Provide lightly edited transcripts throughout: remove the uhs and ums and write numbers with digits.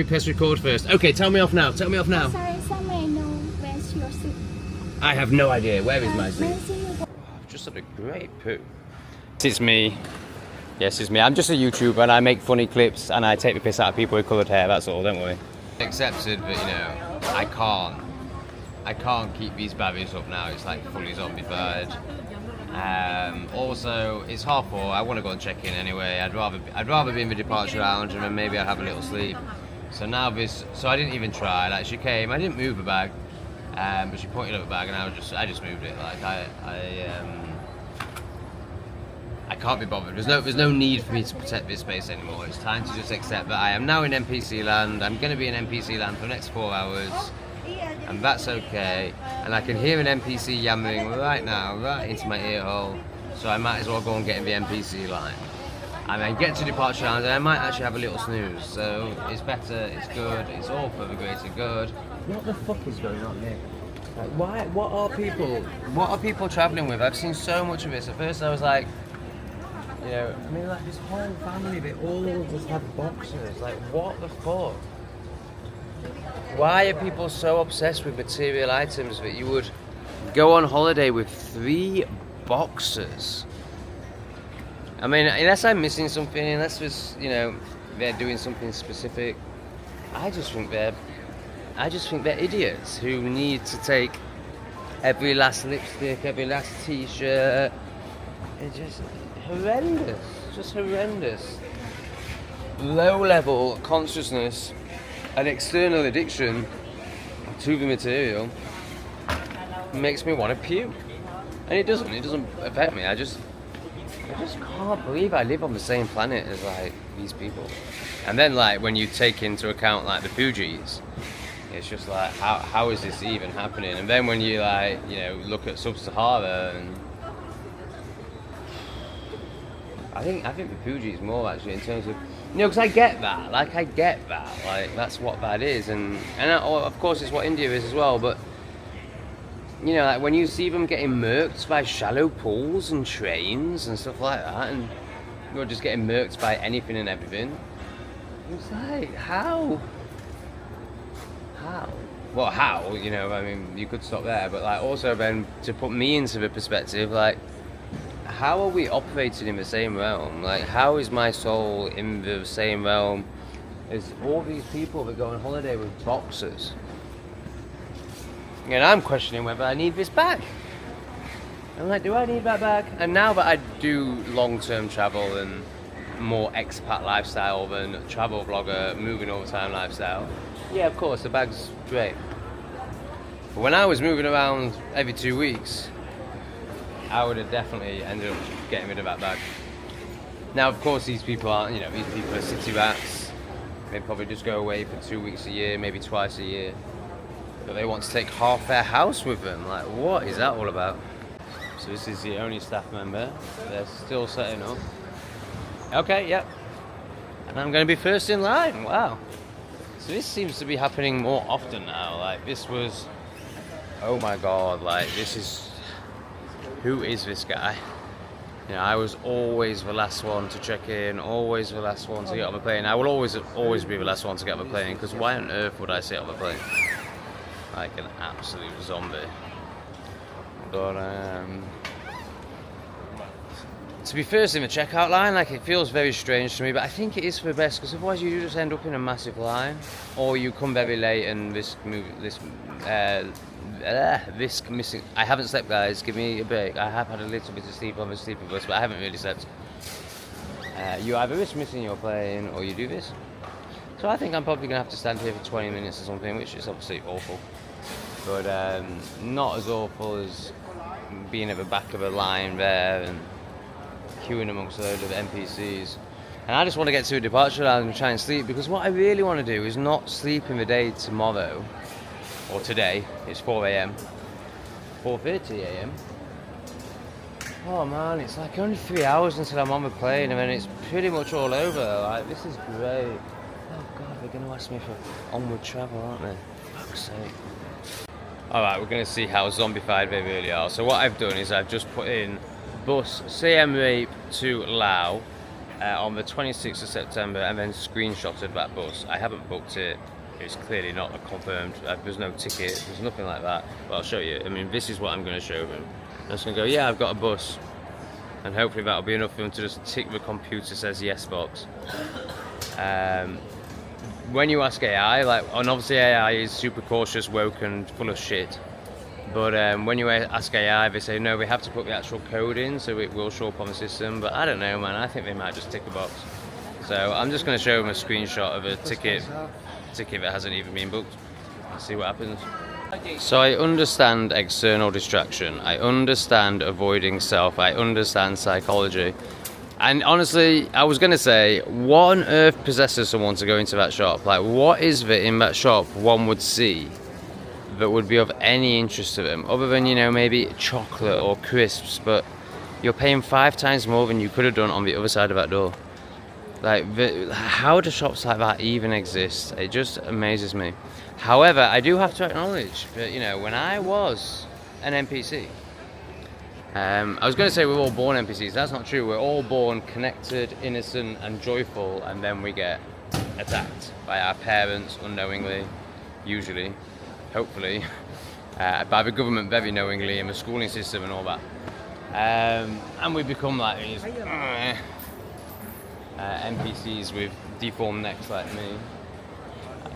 Press record first. Okay, tell me off now. Tell me off now. Sorry, may know where's your seat? I have no idea. Where is my seat? You I've just had a great poo. It's me. Yes, it's me. I'm just a YouTuber and I make funny clips and I take the piss out of people with coloured hair. That's all. Don't worry. Accepted, but you know, I can't keep these babbies up now. It's like fully zombified. Also, it's 4:30. I want to go and check in anyway. I'd rather be in the departure lounge and then maybe I'd have a little sleep. So now so I didn't even try. Like she came, I didn't move the bag, but she pointed at the bag and I just moved it. Like I can't be bothered. There's no need for me to protect this space anymore. It's time to just accept that I am now in NPC land. I'm going to be in NPC land for the next 4 hours, and that's okay. And I can hear an NPC yammering right now, right into my ear hole. So I might as well go and get in the NPC line. And then get to departure lounge, and I might actually have a little snooze. So it's better, it's good, it's all for the greater good. What the fuck is going on here? Like, what are people travelling with? I've seen so much of this. At first I was like, you know, I mean, like this whole family, they all just have boxes. Like, what the fuck? Why are people so obsessed with material items that you would go on holiday with 3 boxes? I mean, unless I'm missing something, unless there's, you know, they're doing something specific, I just think they're idiots who need to take every last lipstick, every last t-shirt. It's just horrendous. Low-level consciousness and external addiction to the material makes me want to puke. And it doesn't affect me. I just can't believe I live on the same planet as like these people. And then like when you take into account like the Fugees, it's just like how is this even happening? And then when you like, you know, look at Sub-Sahara, and I think the Fugees more actually in terms of, you know, because I get that, like that's what that is, and of course it's what India is as well, but you know, like when you see them getting murked by shallow pools and trains and stuff like that, and you're just getting murked by anything and everything, it's like, how? Well, how, you know, I mean, you could stop there, but like also then to put me into the perspective, like, how are we operating in the same realm? Like, how is my soul in the same realm as all these people that go on holiday with boxes? And I'm questioning whether I need this bag. I'm like, do I need that bag? And now that I do long-term travel and more expat lifestyle than travel vlogger, moving all the time lifestyle, yeah, of course, the bag's great. But when I was moving around every 2 weeks, I would have definitely ended up getting rid of that bag. Now, of course, these people aren't, you know, these people are city rats. They probably just go away for 2 weeks a year, maybe twice a year. But they want to take half their house with them. Like, what is that all about? So this is the only staff member. They're still setting up. Okay, yep. And I'm going to be first in line. Wow. So this seems to be happening more often now. Like, this was, oh my God, like, this is, who is this guy? You know, I was always the last one to check in, always the last one to get on the plane. I will always be the last one to get on the plane, because why on earth would I sit on the plane? Like an absolute zombie. But to be first in the checkout line, like, it feels very strange to me, but I think it is for the best, because otherwise you just end up in a massive line, or you come very late and risk missing. I haven't slept, guys. Give me a break. I have had a little bit of sleep on the sleeping bus, but I haven't really slept. You either risk missing your plane or you do this. So I think I'm probably going to have to stand here for 20 minutes or something, which is obviously awful. But not as awful as being at the back of a line there and queuing amongst a load of NPCs. And I just want to get to a departure lounge and try and sleep, because what I really want to do is not sleep in the day tomorrow, or today. It's 4 a.m. 4:30 a.m. Oh man, it's like only 3 hours until I'm on the plane, and then it's pretty much all over. Like, this is great. Oh God, they're going to ask me for onward travel, aren't they? For fuck's sake. Alright, we're going to see how zombified they really are. So what I've done is I've just put in bus Siem Reap to Laos, on the 26th of September and then screenshotted that bus. I haven't booked it. It's clearly not confirmed. There's no ticket. There's nothing like that. But I'll show you. I mean, this is what I'm going to show them. I'm just going to go, yeah, I've got a bus. And hopefully that'll be enough for them to just tick the computer says yes box. When you ask AI, and obviously AI is super cautious, woke and full of shit. But when you ask AI, they say, no, we have to put the actual code in so it will show up on the system. But I don't know, man. I think they might just tick a box. So I'm just going to show them a screenshot of a ticket that hasn't even been booked. Let's see what happens. So I understand external distraction. I understand avoiding self. I understand psychology. And honestly, I was going to say, what on earth possesses someone to go into that shop? Like, what is there in that shop one would see that would be of any interest to them, other than, you know, maybe chocolate or crisps? But you're paying 5 times more than you could have done on the other side of that door. Like, how do shops like that even exist? It just amazes me. However, I do have to acknowledge that, you know, when I was an NPC, I was going to say we're all born NPCs. That's not true. We're all born connected, innocent, and joyful, and then we get attacked by our parents unknowingly, usually, hopefully, by the government very knowingly, and the schooling system and all that. And we become like these NPCs with deformed necks like me.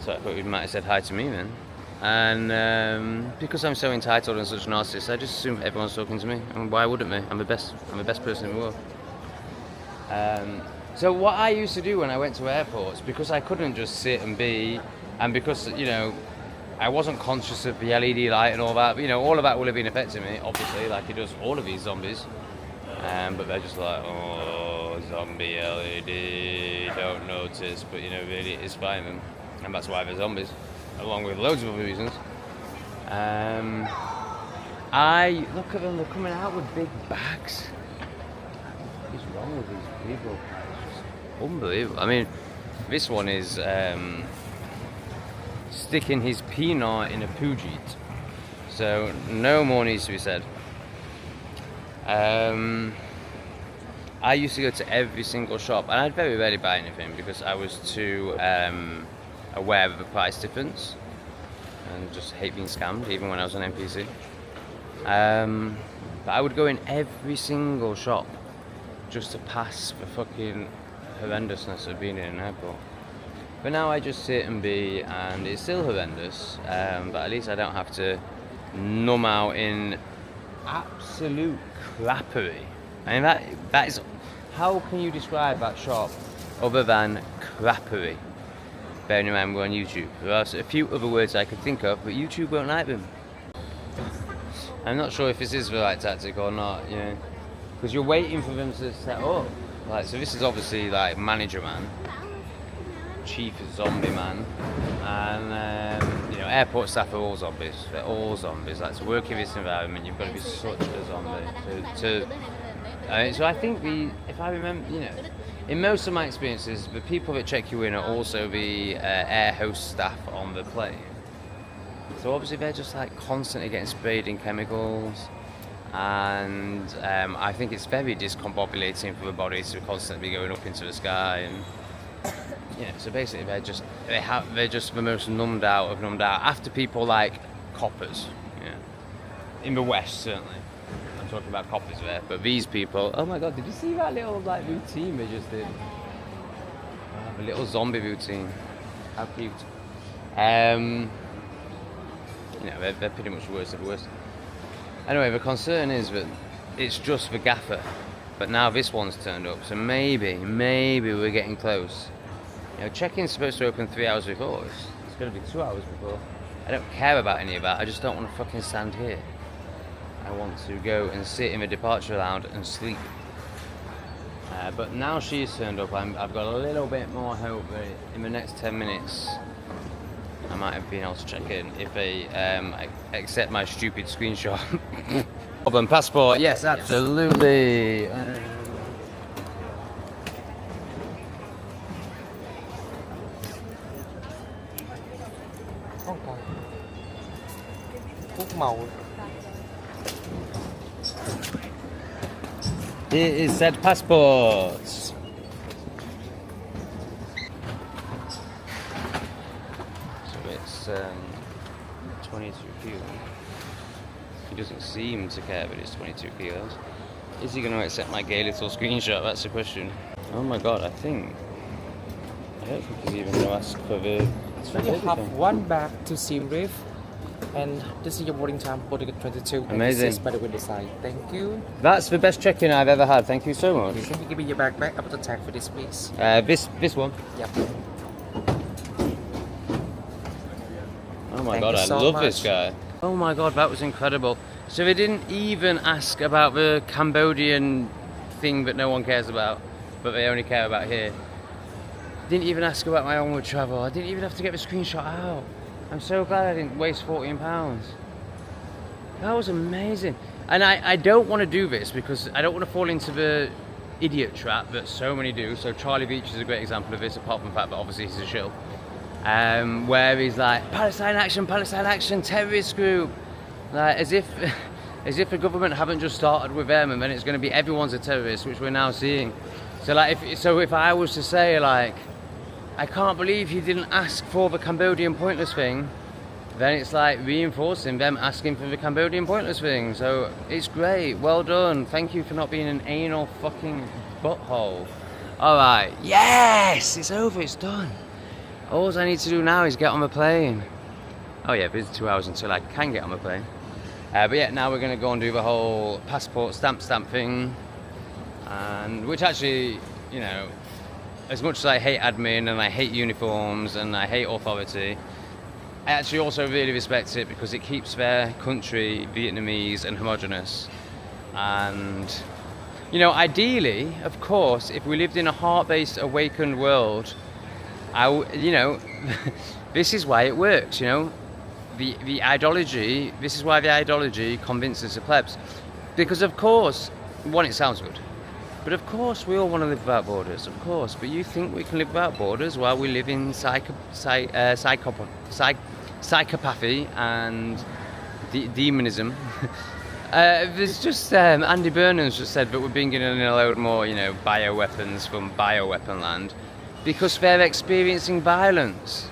So I thought you might have said hi to me then. And because I'm so entitled and such a narcissist, I just assume everyone's talking to me. And why wouldn't they? I'm the best person in the world. So what I used to do when I went to airports, because I couldn't just sit and be, and because, you know, I wasn't conscious of the LED light and all that, you know, all of that will have been affecting me, obviously, like it does all of these zombies. But they're just like, oh, zombie LED, don't notice, but you know, really it's fine. And that's why they're zombies, along with loads of other reasons. I look at them, they're coming out with big bags. What is wrong with these people? It's just unbelievable. I mean, this one is sticking his peanut in a Pujit. So no more needs to be said. I used to go to every single shop, and I'd very rarely buy anything because I was too aware of the price difference and just hate being scammed, even when I was an NPC. But I would go in every single shop just to pass the fucking horrendousness of being in an airport. But now I just sit and be, and it's still horrendous, but at least I don't have to numb out in absolute crappery. I mean, that is, how can you describe that shop other than crappery? Bearing in mind we're on YouTube. There are a few other words I could think of, but YouTube won't like them. I'm not sure if this is the right tactic or not, you know, because you're waiting for them to set up. Like, so this is obviously like manager man, chief zombie man, and you know, airport staff are all zombies. They're all zombies. Like, to work in this environment, you've got to be such a zombie. So I think if I remember, you know, in most of my experiences, the people that check you in are also the air host staff on the plane. So obviously they're just like constantly getting sprayed in chemicals, and I think it's very discombobulating for the body to constantly be going up into the sky, and yeah. So basically they're just the most numbed out of numbed out. After people like coppers, yeah, in the West certainly. I'm talking about coppers there, but these people. Oh my God! Did you see that little like routine they just did? A little zombie routine. How cute. You know, they're pretty much the worst of the worst. Anyway, the concern is that it's just the gaffer, but now this one's turned up, so maybe we're getting close. You know, check-in's supposed to open 3 hours before. It's going to be 2 hours before. I don't care about any of that. I just don't want to fucking stand here. I want to go and sit in the departure lounge and sleep. But now she's turned up, I've got a little bit more hope that in the next 10 minutes I might have been able to check in if they accept my stupid screenshot. Problem passport, yes, absolutely. It is said passports. it's 22 kilos. He doesn't seem to care, but it's 22 kilos. Is he going to accept my gay little screenshot? That's the question. Oh my god, I don't think he's even going to ask for the... So you have one bag to Siem Reap, and this is your boarding time, boarding at 22. Amazing. NPCs by the window side. Thank you. That's the best check-in I've ever had. Thank you so much. Can you give me your bag back? About the tag for this, please. This one. Yep. Oh my Thank god, you I so love much. this guy. Oh my god, that was incredible. So they didn't even ask about the Cambodian thing that no one cares about, but they only care about here. Didn't even ask about my onward travel. I didn't even have to get the screenshot out. I'm so glad I didn't waste £14. That was amazing. And I don't want to do this because I don't want to fall into the idiot trap that so many do. So Charlie Beach is a great example of this, apart from the fact that obviously he's a shill. Where he's like, Palestine action, terrorist group. Like, as if the government haven't just started with them and then it's going to be everyone's a terrorist, which we're now seeing. So like, if I was to say like, I can't believe he didn't ask for the Cambodian pointless thing, then it's like reinforcing them asking for the Cambodian pointless thing. So it's great, well done. Thank you for not being an anal fucking butthole. Alright, yes, it's over, it's done. All I need to do now is get on the plane. Oh yeah, it's 2 hours until I can get on the plane. But yeah, now we're going to go and do the whole passport stamp thing. And which actually, you know, as much as I hate admin and I hate uniforms and I hate authority, I actually also really respect it because it keeps their country Vietnamese and homogenous. And, you know, ideally, of course, if we lived in a heart-based, awakened world, you know, this is why it works, you know. The ideology, this is why the ideology convinces the plebs. Because, of course, one, it sounds good. But of course, we all want to live without borders, of course. But you think we can live without borders while we live in psychopathy and demonism? There's just Andy Burnham's just said that we're bringing in a load more, you know, bioweapons from bioweapon land because they're experiencing violence.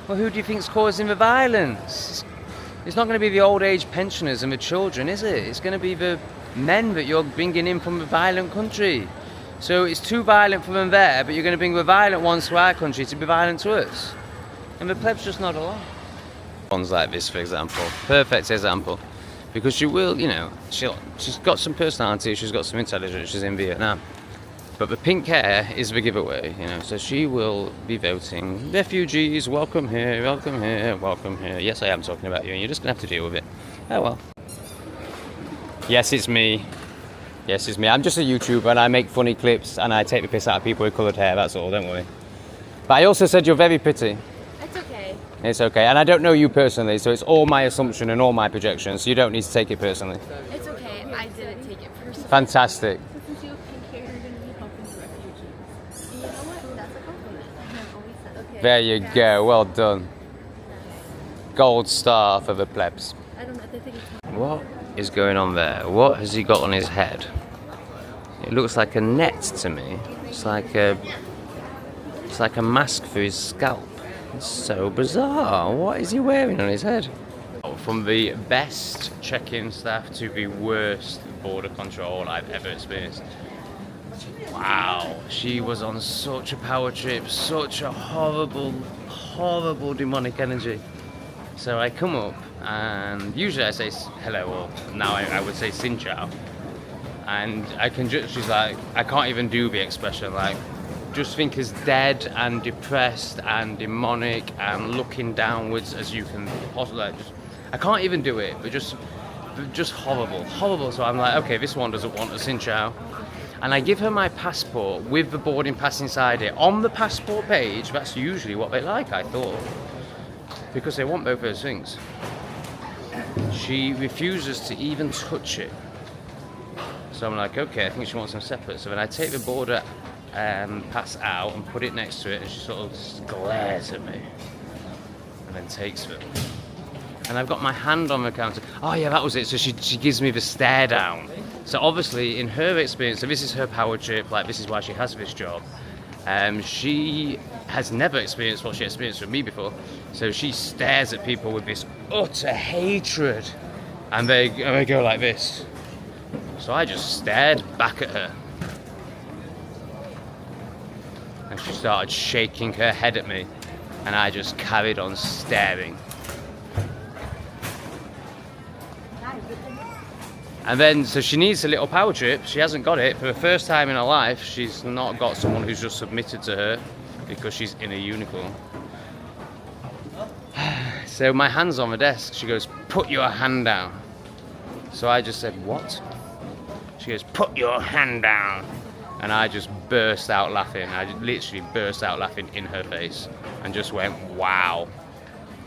Well, who do you think's causing the violence? It's not going to be the old age pensioners and the children, is it? It's going to be the men that you're bringing in from a violent country. So it's too violent for them there, but you're going to bring the violent ones to our country to be violent to us. And the plebs just nod along. Ones like this, for example, perfect example, because she will, you know, she's got some personality, she's got some intelligence, she's in Vietnam. But the pink hair is the giveaway, you know, so she will be voting, refugees, welcome here, welcome here, welcome here. Yes, I am talking about you, and you're just going to have to deal with it. Oh well. Yes, it's me. Yes, it's me. I'm just a YouTuber and I make funny clips and I take the piss out of people with coloured hair, that's all, don't worry. But I also said you're very pretty. It's okay. It's okay, and I don't know you personally, so it's all my assumption and all my projections, so you don't need to take it personally. It's okay. I didn't take it personally. Fantastic. Since you have pink hair, you're going to be helping the refugees. And you know what? That's a compliment. I have always said. Okay. There you go, well done. Gold star for the plebs. I don't know. I think it's... What is going on there? What has he got on his head? It looks like a net to me. It's like a mask for his scalp. It's so bizarre. What is he wearing on his head? From the best check-in staff to the worst border control I've ever experienced. Wow, she was on such a power trip, such a horrible, horrible demonic energy. So I come up and usually I say hello, or now I would say Xin Chao. And I can just, she's like, I can't even do the expression, like, just think as dead and depressed and demonic and looking downwards as you can possibly, like, just, I can't even do it, but just horrible, horrible. So I'm like, okay, this one doesn't want a Xin Chao. And I give her my passport with the boarding pass inside it. On the passport page, that's usually what they like, I thought, because they want both those things. She refuses to even touch it. So I'm like, okay, I think she wants them separate. So then I take the border pass out and put it next to it, and she sort of just glares at me and then takes them. And I've got my hand on the counter. Oh yeah, that was it. So she gives me the stare down. So obviously in her experience, so this is her power trip, like this is why she has this job. She has never experienced what she experienced with me before, so she stares at people with this utter hatred, and they go like this. So I just stared back at her, and she started shaking her head at me, and I just carried on staring. And then, so she needs a little power trip. She hasn't got it. For the first time in her life, she's not got someone who's just submitted to her because she's in a unicorn. So my hand's on the desk. She goes, "Put your hand down." So I just said, "What?" She goes, "Put your hand down." And I just burst out laughing. I just literally burst out laughing in her face and just went, "Wow."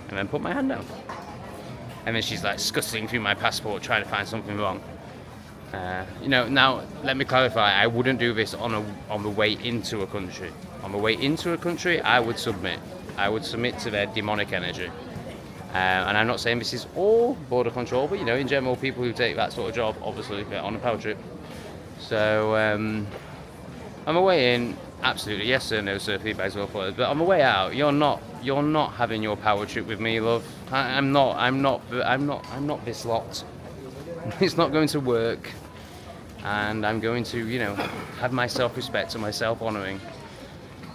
And then put my hand down. And then she's like scuttling through my passport trying to find something wrong. You know, now let me clarify, I wouldn't do this on the way into a country. On the way into a country, I would submit. I would submit to their demonic energy. And I'm not saying this is all border control, but you know, in general, people who take that sort of job, obviously, they're on a power trip. So, on the way in, absolutely, yes sir, no sir, feedback's well followed. But on the way out, you're not having your power trip with me, love. I'm not this lot. It's not going to work. And I'm going to, you know, have my self-respect and my self-honouring.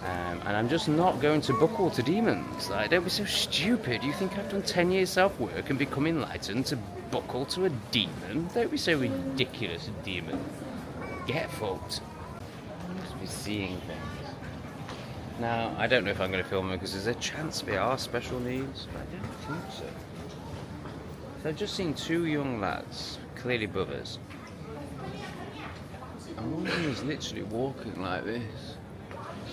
And I'm just not going to buckle to demons. Like, don't be so stupid. You think I've done 10 years self-work and become enlightened to buckle to a demon? Don't be so ridiculous, demon. Get fucked. Just be seeing things. Now, I don't know if I'm going to film them because there's a chance they are special needs, but I don't think so. So I've just seen two young lads, clearly brothers. And one of them is literally walking like this.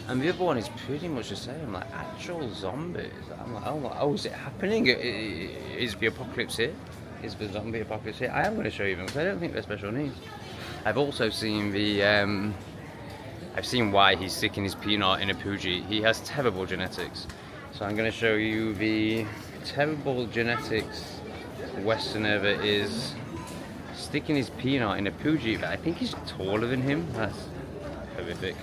And the other one is pretty much the same, like actual zombies. I'm like, oh, is it happening? Is the apocalypse here? Is the zombie apocalypse here? I am going to show you them because I don't think they're special needs. I've also seen I've seen why he's sticking his peanut in a Poogie. He has terrible genetics. So I'm going to show you the terrible genetics Westerner that is sticking his peanut in a Poogie. But I think he's taller than him. That's horrific.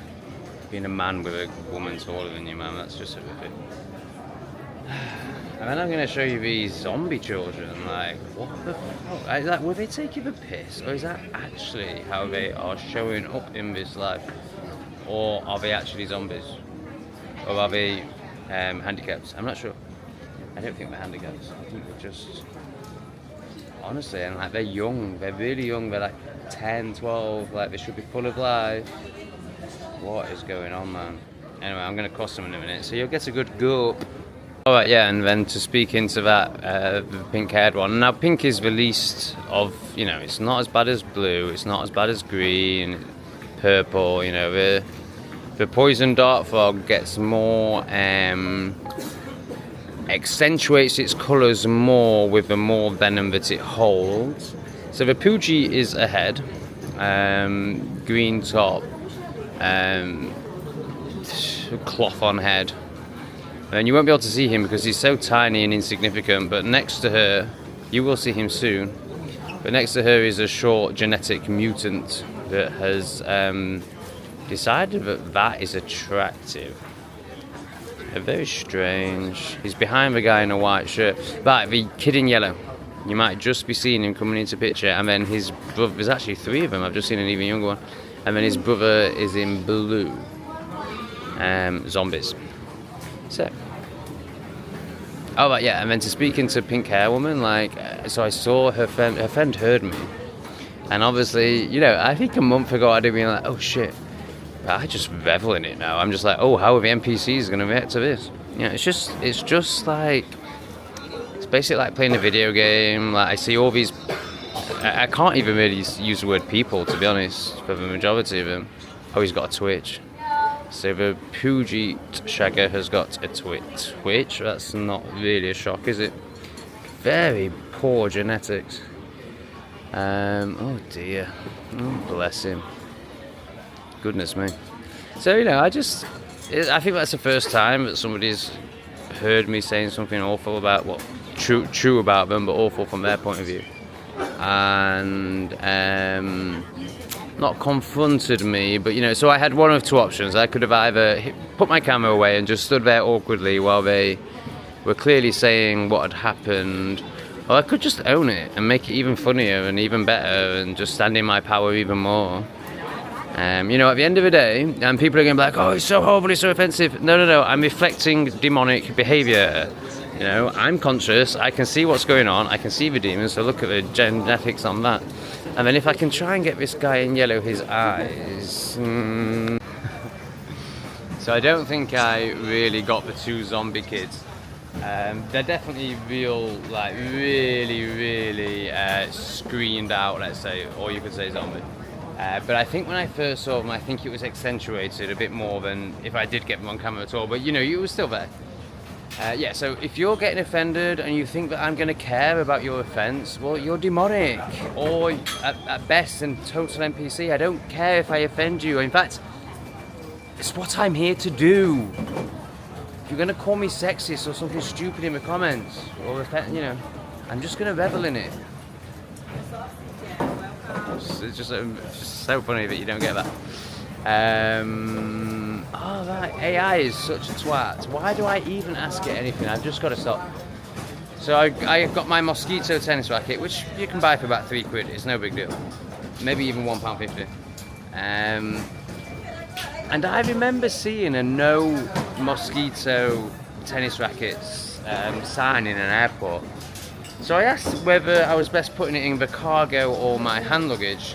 Being a man with a woman taller than you, man, that's just horrific. And then I'm going to show you these zombie children. Like, what the fuck? Like, were they taking the piss? Or is that actually how they are showing up in this life? Or are they actually zombies? Or are they handicaps? I'm not sure. I don't think they're handicaps. I think they're just... Honestly, and like, they're young. They're really young. They're like 10, 12. Like, they should be full of life. What is going on, man? Anyway, I'm going to cross them in a minute, so you'll get a good go. Alright, yeah, and then to speak into that, the pink-haired one. Now, pink is the least of, you know, it's not as bad as blue, it's not as bad as green, purple, you know. The poison dart frog gets more, accentuates its colours more with the more venom that it holds. So the Poogie is ahead, green top, cloth on head, and you won't be able to see him because he's so tiny and insignificant, but next to her, you will see him soon, but next to her is a short genetic mutant that has decided that that is attractive. Very strange. He's behind the guy in a white shirt, but the kid in yellow, you might just be seeing him coming into picture, and then his brother, there's actually three of them, I've just seen an even younger one. And then his brother is in blue. Zombies. So. Oh, right, yeah. And then to speak into pink hair woman, like, so I saw her friend heard me. And obviously, you know, I think a month ago I'd have been like, oh shit. But I just revel in it now. I'm just like, oh, how are the NPCs going to react to this? You know, it's just like, it's basically like playing a video game. Like, I see all these, I can't even really use the word people, to be honest, for the majority of them. Oh, he's got a twitch. So the Poogie shagger has got a twitch. That's not really a shock, is it? Very poor genetics. Oh dear. Oh, bless him. Goodness me. So, you know, I think that's the first time that somebody's heard me saying something awful about, well, true about them, but awful from their point of view. And not confronted me, but you know, so I had one of two options. I could have either put my camera away and just stood there awkwardly while they were clearly saying what had happened, or I could just own it and make it even funnier and even better and just stand in my power even more. You know, at the end of the day, and people are going to be like, oh, it's so horrible, it's so offensive. No, I'm reflecting demonic behavior. You know, I'm conscious, I can see what's going on, I can see the demons, so look at the genetics on that. And then if I can try and get this guy in yellow his eyes... So I don't think I really got the two zombie kids. They're definitely real, like really screened out, let's say, or you could say zombie. But I think when I first saw them, I think it was accentuated a bit more than if I did get them on camera at all. But you know, you were still there. Yeah, so if you're getting offended and you think that I'm going to care about your offence, well, you're demonic. Or at best, a total NPC. I don't care if I offend you. In fact, it's what I'm here to do. If you're going to call me sexist or something stupid in the comments, or you know, I'm just going to revel in it. It's just so funny that you don't get that. Oh, right, AI is such a twat. Why do I even ask it anything? I've just got to stop. So I got my mosquito tennis racket, which you can buy for about £3. It's no big deal. Maybe even £1.50. And I remember seeing a no mosquito tennis rackets sign in an airport. So I asked whether I was best putting it in the cargo or my hand luggage,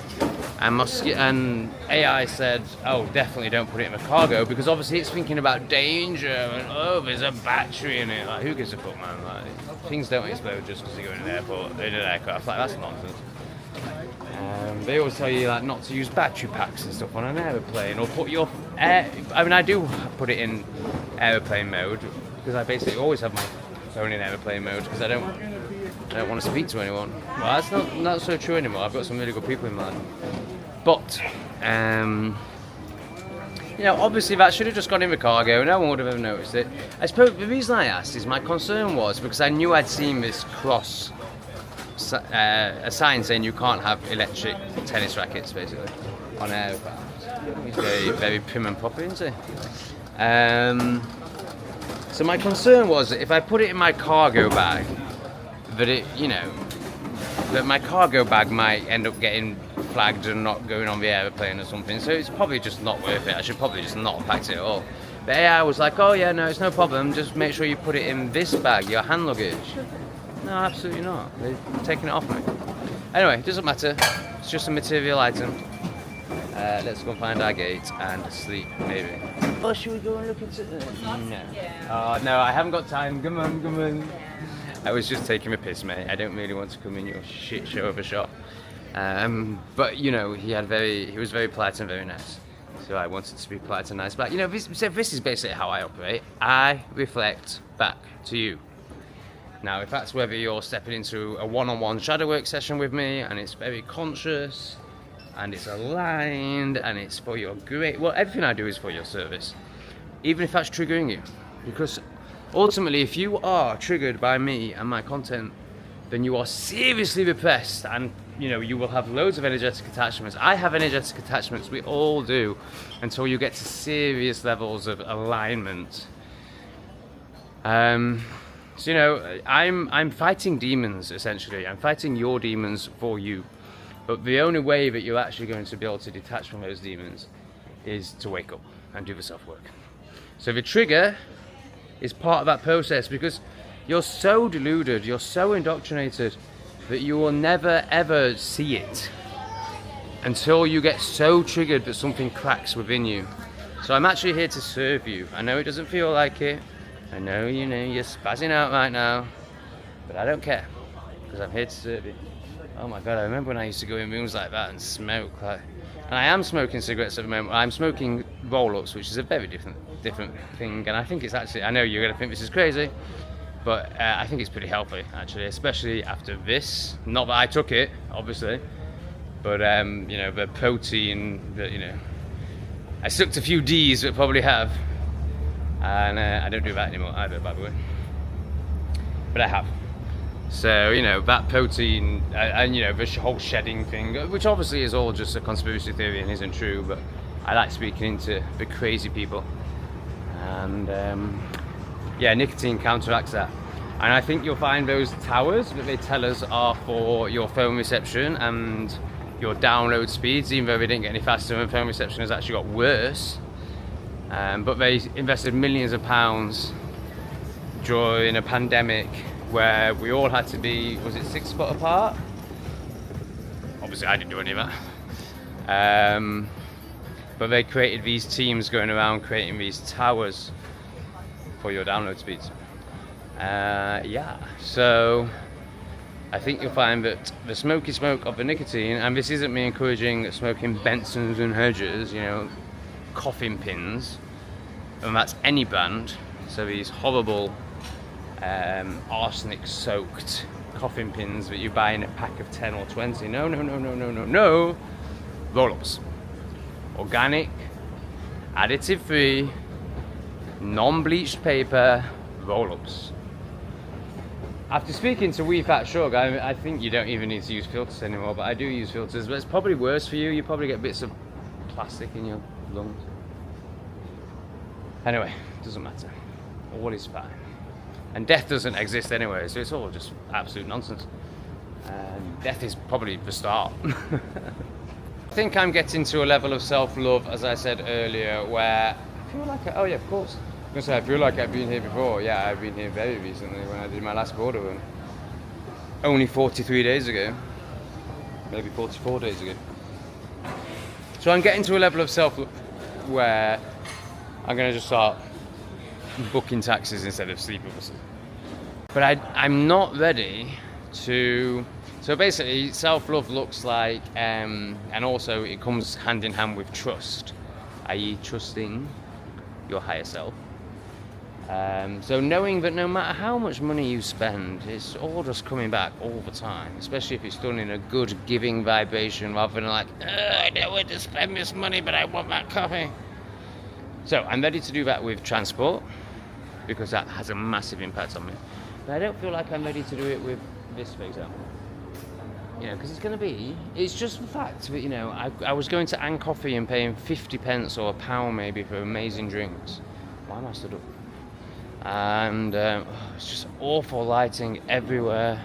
and AI said, oh, definitely don't put it in the cargo, because obviously it's thinking about danger, and oh, there's a battery in it. Like, who gives a fuck, man? Like, things don't explode just because they go in an airport, in an aircraft. Like, that's nonsense. They always tell you like not to use battery packs and stuff on an aeroplane, or put your I mean, I do put it in aeroplane mode, because I basically always have my phone in aeroplane mode, because I don't want to speak to anyone. Well, that's not so true anymore. I've got some really good people in mind. But, you know, obviously that should have just gone in the cargo. No one would have ever noticed it. I suppose the reason I asked is my concern was because I knew I'd seen this cross, a sign saying you can't have electric tennis rackets, basically, on aircraft. He's very prim and proper, isn't he? So my concern was that if I put it in my cargo bag, that my cargo bag might end up getting flagged and not going on the airplane or something. So it's probably just not worth it. I should probably just not have packed it at all. But AI was like, oh yeah, no, it's no problem. Just make sure you put it in this bag, your hand luggage. No, absolutely not. They're taking it off me. Anyway, it doesn't matter. It's just a material item. Let's go and find our gate and sleep, maybe. Oh, should we go and look into it? No. No, I haven't got time. Come on. I was just taking a piss, mate. I don't really want to come in your shit show of a shop. But you know, he was very polite and very nice. So I wanted to be polite and nice. But you know, this is basically how I operate. I reflect back to you. Now, if that's whether you're stepping into a one-on-one shadow work session with me, and it's very conscious, and it's aligned, and it's for your great, well, everything I do is for your service. Even if that's triggering you. Because ultimately, if you are triggered by me and my content, then you are seriously repressed, and you know, you will have loads of energetic attachments. I have energetic attachments, we all do, until you get to serious levels of alignment. So you know, I'm fighting demons, essentially. I'm fighting your demons for you. But the only way that you're actually going to be able to detach from those demons is to wake up and do the self-work. So the trigger is part of that process, because you're so deluded, you're so indoctrinated, that you will never ever see it until you get so triggered that something cracks within you. So I'm actually here to serve you. I know it doesn't feel like it. I know, you know, you're spazzing out right now, but I don't care, because I'm here to serve you. Oh my God, I remember when I used to go in rooms like that and smoke, like, and I am smoking cigarettes at the moment. I'm smoking roll-ups, which is a very different thing, and I think it's actually, I know you're going to think this is crazy, but I think it's pretty healthy, actually, especially after this. Not that I took it, obviously, but you know, the protein that, you know, I sucked a few D's that probably have, and I don't do that anymore either, by the way, but I have. So, you know, that protein and you know, the whole shedding thing, which obviously is all just a conspiracy theory and isn't true, but I like speaking into the crazy people. And yeah, nicotine counteracts that. And I think you'll find those towers that they tell us are for your phone reception and your download speeds, even though they didn't get any faster and phone reception has actually got worse. But they invested millions of pounds during a pandemic where we all had to be, was it 6 foot apart? Obviously I didn't do any of that. But they created these teams going around creating these towers for your download speeds. Yeah, so I think you'll find that the smoky smoke of the nicotine, and this isn't me encouraging smoking Bensons and Hedges, you know, coffin pins, and that's any brand, so these horrible arsenic soaked coffin pins that you buy in a pack of 10 or 20. No, roll-ups. Organic, additive free, non-bleached paper roll-ups. After speaking to Wee Fat Shug, I think you don't even need to use filters anymore, but I do use filters, but it's probably worse for you. You probably get bits of plastic in your lungs. Anyway, doesn't matter. All is fine. And death doesn't exist anyway, so it's all just absolute nonsense. Death is probably the start. I think I'm getting to a level of self-love, as I said earlier, where I feel like, oh yeah, of course. I was gonna say, I feel like I've been here before. Yeah, I've been here very recently when I did my last border run. Only 43 days ago. Maybe 44 days ago. So I'm getting to a level of self-love where I'm gonna just start booking taxis instead of sleeper buses. But I'm not ready to. So basically, self-love looks like, and also it comes hand in hand with trust, i.e. trusting your higher self. So knowing that no matter how much money you spend, it's all just coming back all the time, especially if it's done in a good giving vibration rather than like, I don't want to spend this money, but I want that coffee. So I'm ready to do that with transport, because that has a massive impact on me. But I don't feel like I'm ready to do it with this, for example. You know, because it's just the fact that, you know, I was going to Ann Coffee and paying 50 pence or £1 maybe for amazing drinks. Why am I stood up? And it's just awful lighting everywhere.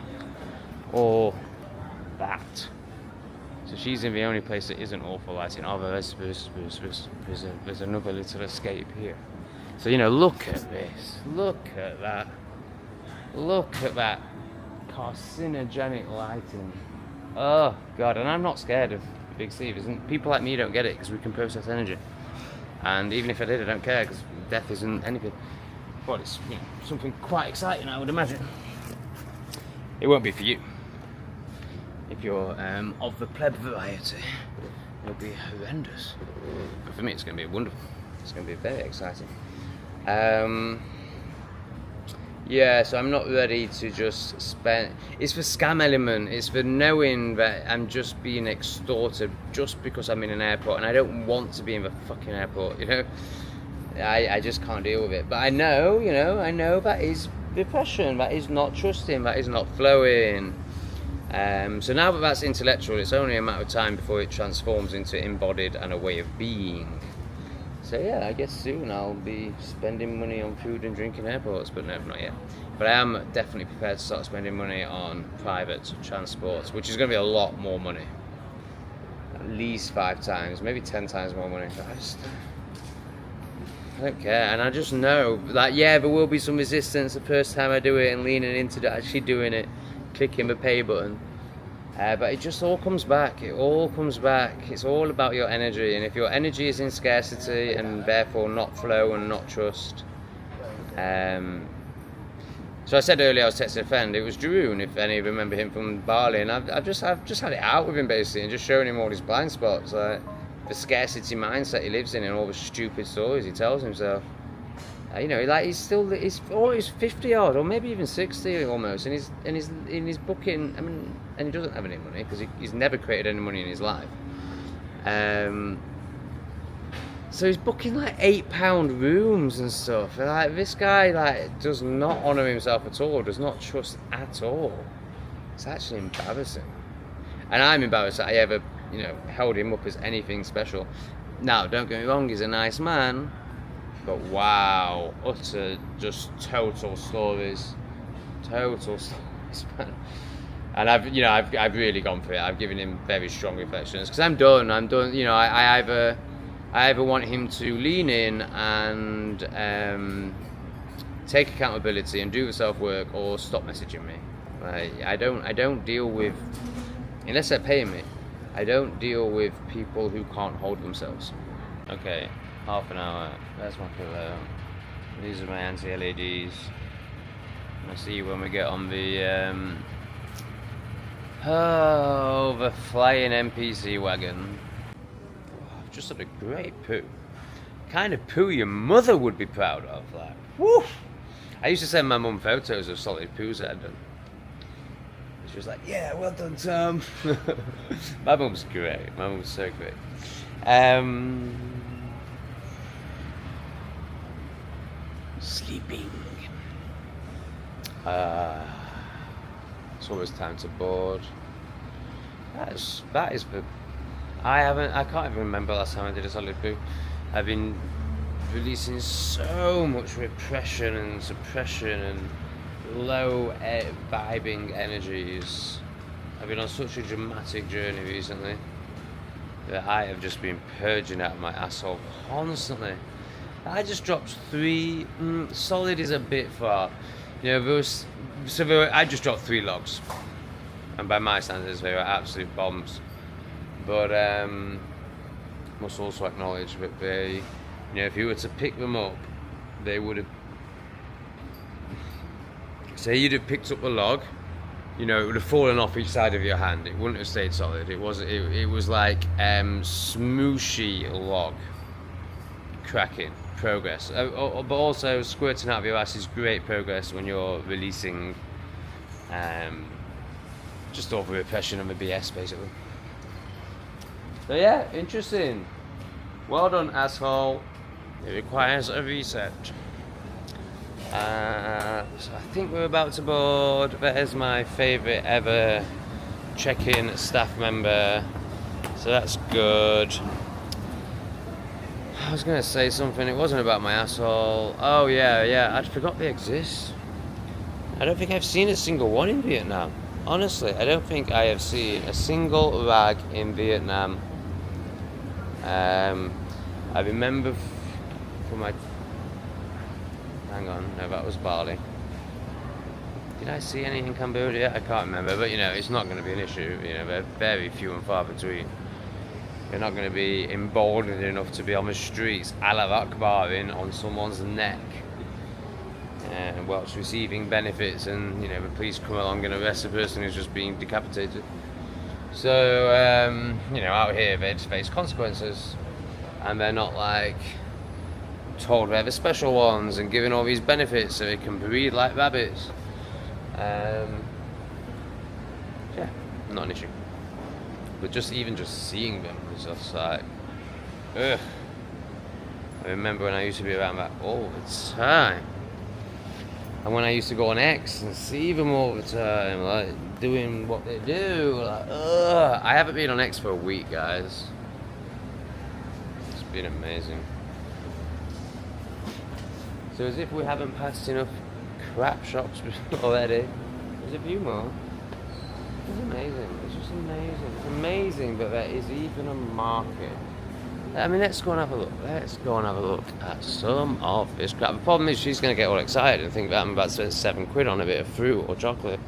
Or that. So she's in the only place that isn't awful lighting. Oh, there's another little escape here. So, you know, look at this. Look at that. Look at that carcinogenic lighting. Oh, God. And I'm not scared of Big Steve. People like me don't get it because we can process energy. And even if I did, I don't care because death isn't anything. But it's, you know, something quite exciting, I would imagine. It won't be for you. If you're of the pleb variety, it'll be horrendous. But for me, it's going to be wonderful. It's going to be very exciting. Yeah, so I'm not ready to just spend. It's the scam element. It's the knowing that I'm just being extorted just because I'm in an airport, and I don't want to be in the fucking airport. You know, I just can't deal with it. But I know, you know, that is depression. That is not trusting. That is not flowing. So now that that's intellectual, it's only a matter of time before it transforms into embodied and a way of being. So yeah, I guess soon I'll be spending money on food and drink in airports, but no, not yet. But I am definitely prepared to start spending money on private transport, which is going to be a lot more money. At least 5 times, maybe 10 times more money. I don't care, and I just know that, yeah, there will be some resistance the first time I do it and leaning into actually doing it, clicking the pay button. But it just all comes back. It all comes back. It's all about your energy, and if your energy is in scarcity and therefore not flow and not trust. So I said earlier I was texting a friend. It was Jeroen, if any remember him from Bali, and I've just had it out with him basically, and just showing him all his blind spots, like the scarcity mindset he lives in, and all the stupid stories he tells himself. You know, like he's 50 odd, or maybe even 60 almost, and he's booking. I mean, and he doesn't have any money because he's never created any money in his life. So he's booking like £8 rooms and stuff. And like this guy like does not honour himself at all, does not trust at all. It's actually embarrassing. And I'm embarrassed that I ever, held him up as anything special. Now, don't get me wrong, he's a nice man. But wow, utter, just total stories. Total stories, man. And I've really gone for it. I've given him very strong reflections. Because I'm done, I either want him to lean in and take accountability and do the self-work, or stop messaging me. I don't deal with, unless they're paying me, I don't deal with people who can't hold themselves. Okay, half an hour. There's my pillow. These are my anti-LEDs. I'll see you when we get on the the flying NPC wagon. I've just had a great poo. Kind of poo your mother would be proud of. Like, woo! I used to send my mum photos of solid poos that I'd done. She was like, yeah, well done, Tom. My mum's great. My mum's so great. Sleeping. It's almost time to board. That is the. I can't even remember last time I did a solid poo. I've been releasing so much repression and suppression and low vibing energies. I've been on such a dramatic journey recently that I have just been purging out of my asshole constantly. I just dropped 3. Solid is a bit far. I just dropped 3 logs, and by my standards they were absolute bombs. But must also acknowledge that they, if you were to pick them up, they would have. Say you'd have picked up the log, it would have fallen off each side of your hand. It wouldn't have stayed solid. It was like smooshy log. Cracking progress, but also squirting out of your ass is great progress when you're releasing just all the repression and the BS, basically. So yeah, interesting. Well done, asshole. It requires a reset. So I think we're about to board. There's my favourite ever check-in staff member. So that's good. I was going to say something. It wasn't about my asshole. Oh yeah. I'd forgot they exist. I don't think I've seen a single one in Vietnam. Honestly, I don't think I have seen a single rag in Vietnam. I remember from my... Hang on, no, that was Bali. Did I see any in Cambodia? I can't remember, but it's not going to be an issue. They're very few and far between. They're not going to be emboldened enough to be on the streets, Allah Akbaring on someone's neck, whilst receiving benefits, and the police come along and arrest the person who's just being decapitated. So out here they'd face consequences, and they're not like told they're the special ones and given all these benefits so they can breed like rabbits. Yeah, not an issue. But just seeing them is just like, ugh. I remember when I used to be around that all the time. And when I used to go on X and see them all the time, like, doing what they do, like, ugh. I haven't been on X for a week, guys. It's been amazing. So as if we haven't passed enough crap shops already, there's a few more. It's amazing. It's just amazing. It's amazing that there is even a market. I mean, let's go and have a look. Let's go and have a look at some of this crap. The problem is she's going to get all excited and think that I'm about to spend £7 on a bit of fruit or chocolate.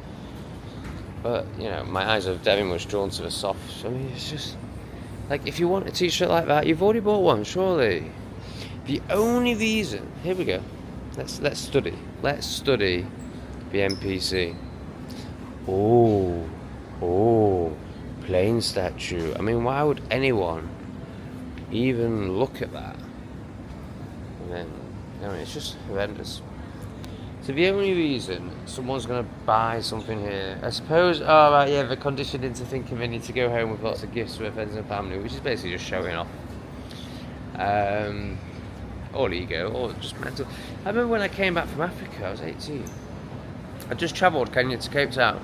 But, my eyes are very much drawn to the soft. I mean, it's just... Like, if you want a t-shirt like that, you've already bought one, surely. The only reason... Here we go. Let's study. Let's study the NPC. Oh, plane statue. I mean, why would anyone even look at that? And then, it's just horrendous. So the only reason someone's going to buy something here, I suppose, they're conditioned into thinking they need to go home with lots of gifts for their friends and family, which is basically just showing off. All ego, or just mental. I remember when I came back from Africa, I was 18. I just travelled Kenya to Cape Town,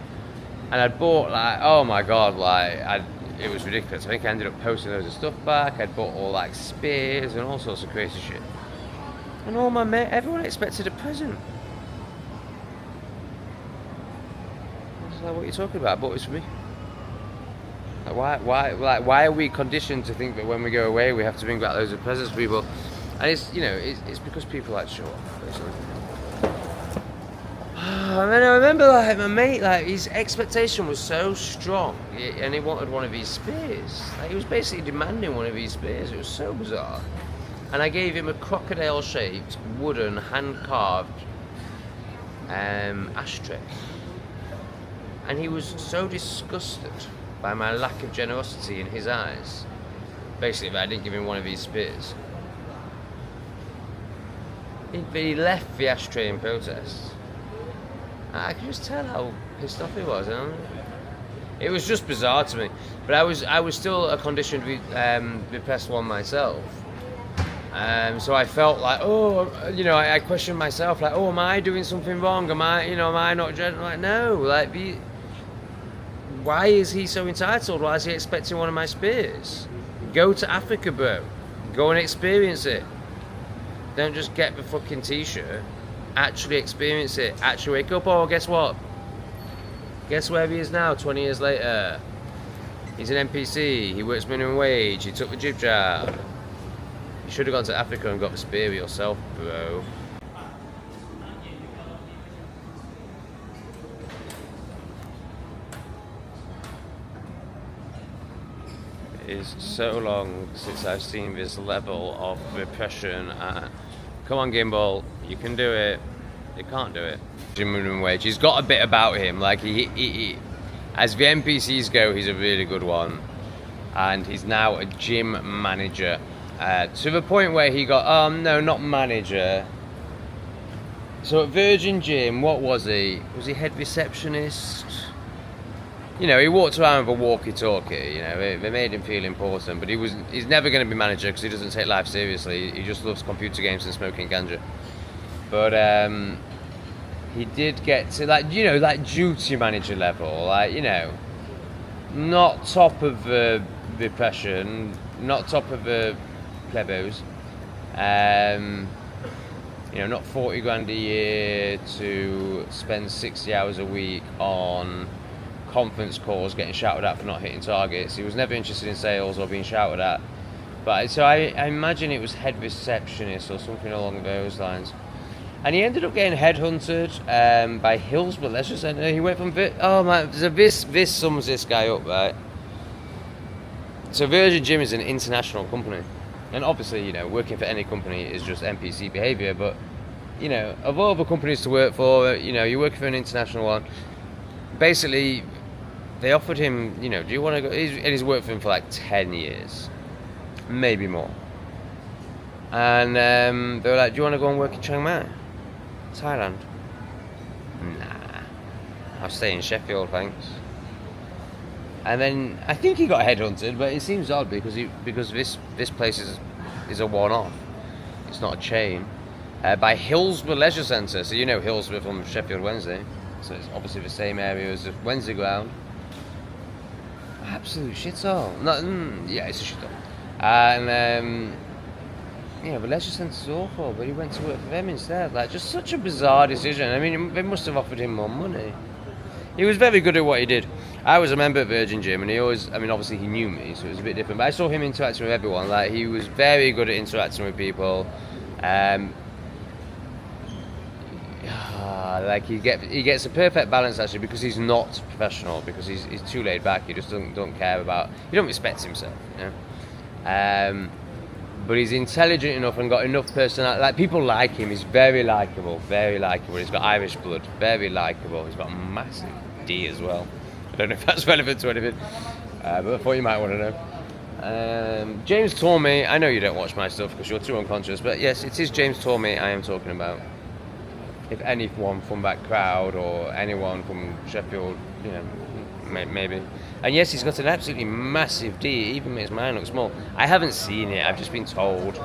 and I'd bought like, oh my god, like it was ridiculous. I think I ended up posting loads of stuff back. I'd bought all like spears and all sorts of crazy shit, and all my everyone expected a present. I was like, what are you talking about? I bought this for me. Like, why are we conditioned to think that when we go away we have to bring back loads of presents for people? And it's, you know, it's because people like to show off, basically. And then I remember, like, my mate, like, his expectation was so strong, and he wanted one of these spears. Like, he was basically demanding one of these spears. It was so bizarre. And I gave him a crocodile-shaped, wooden, hand-carved ashtray. And he was so disgusted by my lack of generosity in his eyes, basically, that I didn't give him one of these spears. He left the ashtray in protest. I could just tell how pissed off he was. You know? It was just bizarre to me. But I was still a conditioned repressed one myself. So I felt like, I questioned myself, like, am I doing something wrong? Am I not gentle? Like, no, like, why is he so entitled? Why is he expecting one of my spears? Go to Africa, bro. Go and experience it. Don't just get the fucking t-shirt. Actually experience it. Actually wake up. Oh, guess what? Guess where he is now, 20 years later? He's an NPC. He works minimum wage. He took the jib job. You should have gone to Africa and got the spear yourself, bro. It is so long since I've seen this level of repression. Come on, Gimbal, you can do it. You can't do it. Minimum wage. He's got a bit about him. Like he as the NPCs go, he's a really good one, and he's now a gym manager. To the point where he got, no, not manager. So at Virgin Gym, what was he? Was he head receptionist? You know, he walked around with a walkie-talkie, you know, they made him feel important, but he's never going to be manager because he doesn't take life seriously. He just loves computer games and smoking ganja. But he did get to, like, you know, like duty manager level, like, you know, not top of the repression, not top of the plebos, you know, not 40 grand a year to spend 60 hours a week on conference calls getting shouted at for not hitting targets. He was never interested in sales or being shouted at. But so I imagine it was head receptionist or something along those lines. And he ended up getting headhunted by Hillsborough Leisure Centre. He went from so this sums this guy up, right? So Virgin Gym is an international company, and obviously, you know, working for any company is just NPC behaviour. But you know, of all the companies to work for, you know, you're working for an international one. Basically, they offered him, you know, do you want to go? And he's worked for him for like 10 years, maybe more. And they were like, do you want to go and work in Chiang Mai, Thailand? Nah, I'll stay in Sheffield, thanks. And then I think he got headhunted, but it seems odd because this place is a one-off. It's not a chain. By Hillsborough Leisure Centre, so you know Hillsborough from Sheffield Wednesday, so it's obviously the same area as the Wednesday ground. Absolute shithole. Yeah, it's a shithole. And yeah, the Leisure Centre's awful, but he went to work for them instead. Like, just such a bizarre decision. I mean, they must have offered him more money. He was very good at what he did. I was a member of Virgin Gym, and he always, I mean, obviously he knew me, so it was a bit different. But I saw him interacting with everyone. Like, he was very good at interacting with people. Like he gets a perfect balance actually, because he's not professional, because he's too laid back. He just don't care about. He don't respect himself, you know. But he's intelligent enough and got enough personality. Like, people like him. He's very likable, very likable. He's got Irish blood, very likable. He's got a massive D as well. I don't know if that's relevant to anything, but I thought you might want to know. James Tormey. I know you don't watch my stuff because you're too unconscious, but yes, it is James Tormey I am talking about. If anyone from that crowd or anyone from Sheffield, you know, maybe. And yes, he's got an absolutely massive D. It even makes mine look small. I haven't seen it. I've just been told.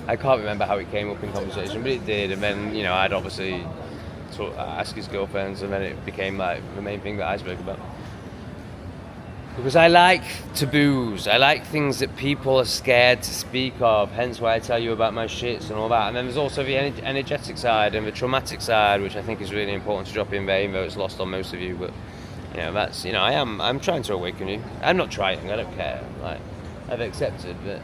I can't remember how it came up in conversation, but it did. And then, you know, I'd obviously ask his girlfriends, and then it became like the main thing that I spoke about. Because I like taboos. I like things that people are scared to speak of. Hence why I tell you about my shits and all that. And then there's also the energetic side and the traumatic side, which I think is really important to drop in there, even though it's lost on most of you. But you know, that's, you know, I'm trying to awaken you. I'm not trying. I don't care. Like, I've accepted that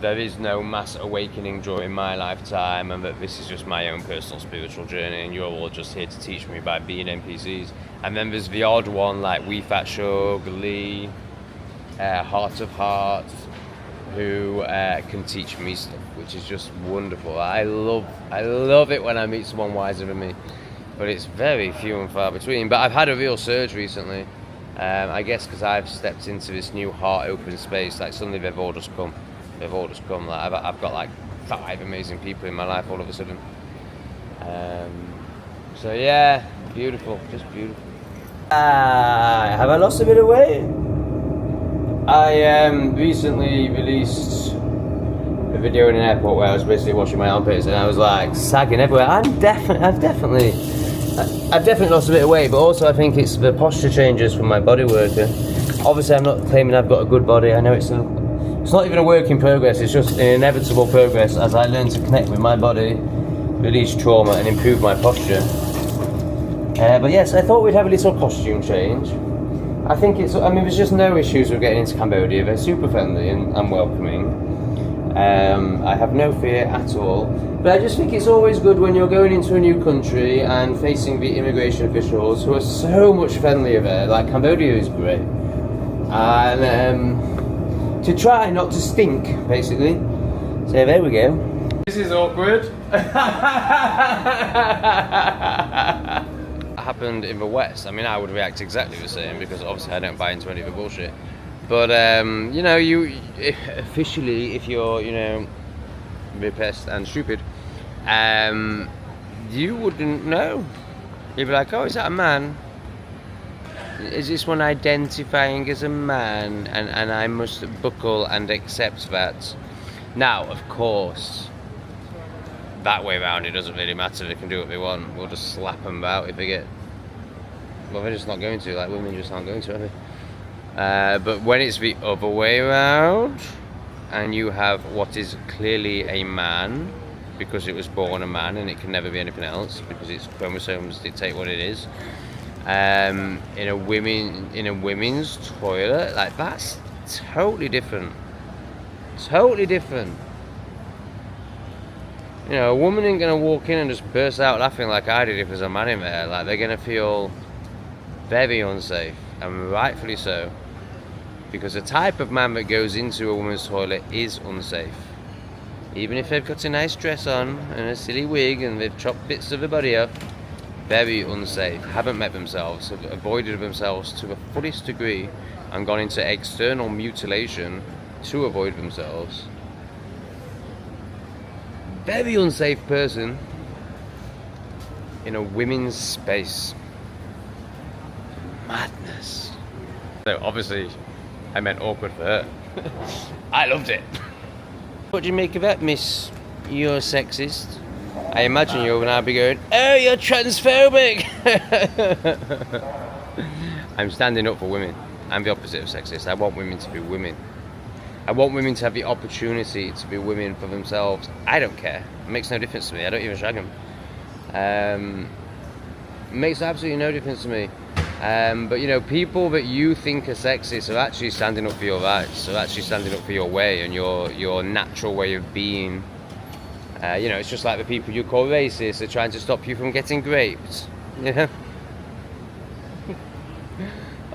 there is no mass awakening during my lifetime, and that this is just my own personal spiritual journey, and you're all just here to teach me by being NPCs. And then there's the odd one like We Fat Shug, Lee, Heart of Hearts, who can teach me stuff, which is just wonderful. I love it when I meet someone wiser than me, but it's very few and far between. But I've had a real surge recently, I guess because I've stepped into this new heart open space. Like suddenly they've all just come. Like I've got like 5 amazing people in my life all of a sudden. So yeah, beautiful, just beautiful. Have I lost a bit of weight? I recently released a video in an airport where I was basically washing my armpits and I was like sagging everywhere. I've definitely lost a bit of weight, but also I think it's the posture changes from my body worker. Obviously, I'm not claiming I've got a good body. I know it's not even a work in progress. It's just an inevitable progress as I learn to connect with my body, release trauma, and improve my posture. But yes, I thought we'd have a little costume change. I mean, there's just no issues with getting into Cambodia. They're super friendly and welcoming. I have no fear at all. But I just think it's always good when you're going into a new country and facing the immigration officials who are so much friendlier there. Like, Cambodia is great. And to try not to stink, basically. So there we go. This is awkward. Happened in the West. I mean, I would react exactly the same because obviously I don't buy into any of the bullshit. But you know, officially, if you're, you know, repressed and stupid, you wouldn't know. You'd be like, oh, is that a man? Is this one identifying as a man? And I must buckle and accept that. Now, of course, that way around, it doesn't really matter. They can do what they want. We'll just slap them about if they get. Well, they're just not going to. Like, women just aren't going to, are they? But when it's the other way around, and you have what is clearly a man, because it was born a man and it can never be anything else, because its chromosomes dictate what it is. In a women's toilet, like, that's totally different. Totally different. You know, a woman ain't gonna walk in and just burst out laughing like I did if there's a man in there. Like, they're gonna feel very unsafe, and rightfully so, because the type of man that goes into a woman's toilet is unsafe. Even if they've got a nice dress on and a silly wig and they've chopped bits of the body off, very unsafe. Haven't met themselves, have avoided themselves to the fullest degree, and gone into external mutilation to avoid themselves. Very unsafe person in a women's space. Madness. So obviously I meant awkward for her. I loved it. What do you make of that, miss? You're sexist. I imagine you'll now be going, oh, you're transphobic. I'm standing up for women. I'm the opposite of sexist. I want women to be women. I want women to have the opportunity to be women for themselves. I don't care. It makes no difference to me. I don't even shag them. It makes absolutely no difference to me. But, you know, people that you think are sexist are actually standing up for your rights. Are actually standing up for your way and your natural way of being. You know, it's just like the people you call racist are trying to stop you from getting raped. You know?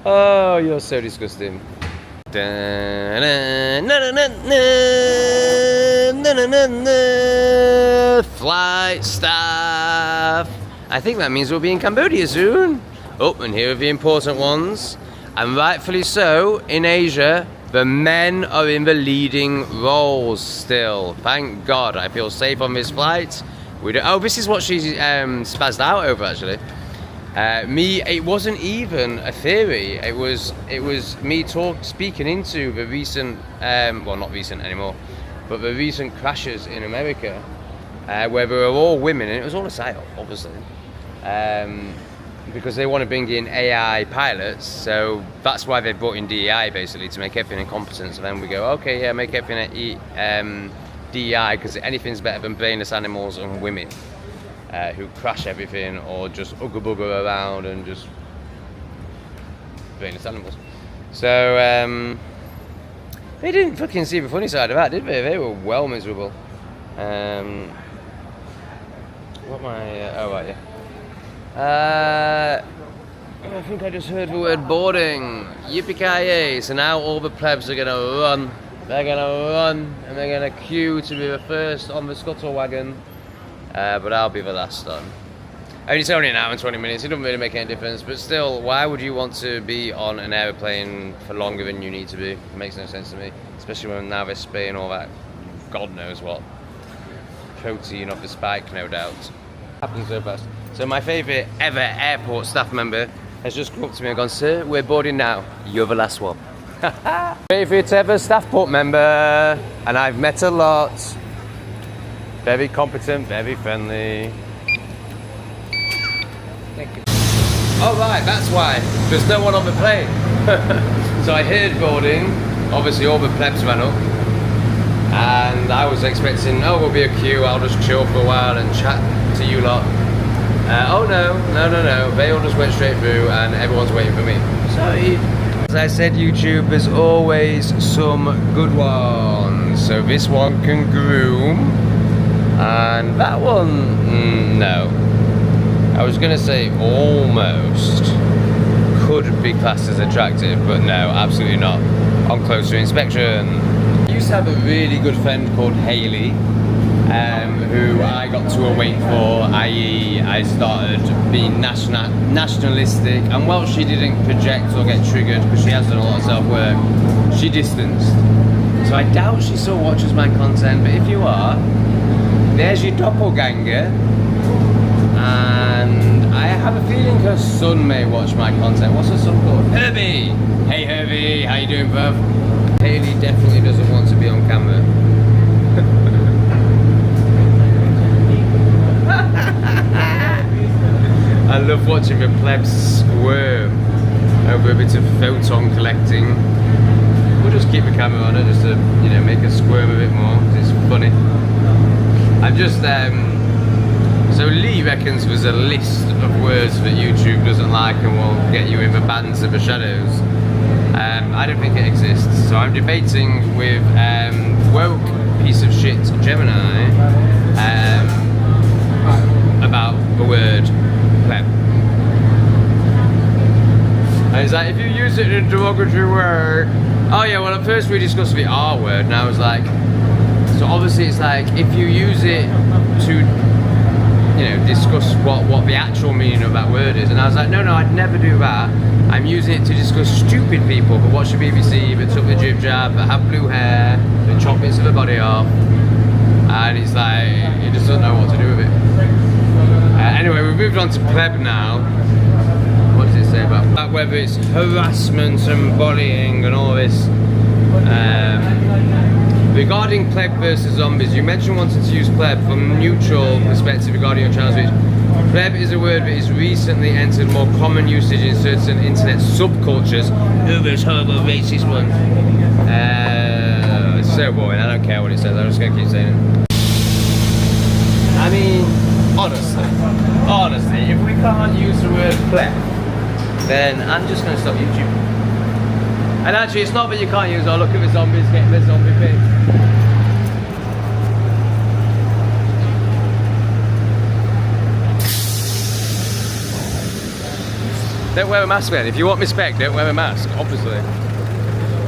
Oh, you're so disgusting. Flight staff. I think that means we'll be in Cambodia soon. Oh, and here are the important ones. And rightfully so, in Asia, the men are in the leading roles still. Thank God. I feel safe on this flight. Oh, this is what she spazzed out over, actually. It wasn't even a theory. It was me speaking into the recent, well, not recent anymore, but the recent crashes in America, where they were all women, and it was all a psyop, obviously, because they want to bring in AI pilots. So that's why they brought in DEI, basically, to make everything incompetent. So then we go, okay, yeah, make everything DEI, because anything's better than brainless animals and women. Who crash everything or just ugga bugger around and just brainless animals. So they didn't fucking see the funny side of that, did they? They were well miserable. What am I? Oh right, yeah. I think I just heard the word boarding. Yippee-ki-yay! So now all the plebs are gonna run. They're gonna run and they're gonna queue to be the first on the scuttle wagon. But I'll be the last on. I mean, it's only an hour and 20 minutes, it doesn't really make any difference, but still, why would you want to be on an aeroplane for longer than you need to be? It makes no sense to me, especially when now they're spraying all that, God knows what, protein off the spike, no doubt. Happens so fast. So my favourite ever airport staff member has just come up to me and gone, "Sir, we're boarding now, you're the last one." Favourite ever staff port member, and I've met a lot. Very competent, very friendly. Thank you. Oh right, that's why. There's no one on the plane. So I heard boarding, obviously all the plebs ran up. And I was expecting, oh, there'll be a queue, I'll just chill for a while and chat to you lot. Oh no, they all just went straight through and everyone's waiting for me. Sorry. As I said, YouTube, there's always some good ones. So this one can groom. And that one, no. I was going to say almost could be classed as attractive, but no, absolutely not. On closer inspection. I used to have a really good friend called Hayley, who I got to await for, i.e. I started being nationalistic, and while she didn't project or get triggered, because she has done a lot of self-work, she distanced. So I doubt she still watches my content, but if you are, there's your doppelganger, and I have a feeling her son may watch my content. What's her son called? Herbie! Hey Herbie, how you doing, bruv? Hayley definitely doesn't want to be on camera. I love watching the plebs squirm over a bit of photon collecting. We'll just keep the camera on her just to, you know, make her squirm a bit more, because it's funny. I'm just, so Lee reckons there's a list of words that YouTube doesn't like and will get you in the bands of the shadows. I don't think it exists, so I'm debating with woke piece of shit Gemini about the word pleb. And it's like, if you use it in a derogatory word, oh yeah, well at first we discussed the R word, and I was like, so obviously it's like, if you use it to, you know, discuss what the actual meaning of that word is, and I was like, no, I'd never do that. I'm using it to discuss stupid people that watch the BBC, that took the jib jab, that have blue hair, that chop bits of the body off, and it's like, he just doesn't know what to do with it. Anyway, we've moved on to pleb now. What does it say about that? Whether it's harassment and bullying and all this. Regarding pleb versus zombies, you mentioned wanting to use pleb from a neutral perspective regarding your channel's reach. Pleb is a word that is recently entered more common usage in certain internet subcultures. Oh, this horrible racist one. It's so boring, I don't care what it says, I'm just going to keep saying it. I mean, honestly, if we can't use the word pleb, then I'm just going to stop YouTube. And actually, it's not that you can't use, oh look at the zombies getting the zombie thing. Don't wear a mask then. If you want respect, don't wear a mask, obviously.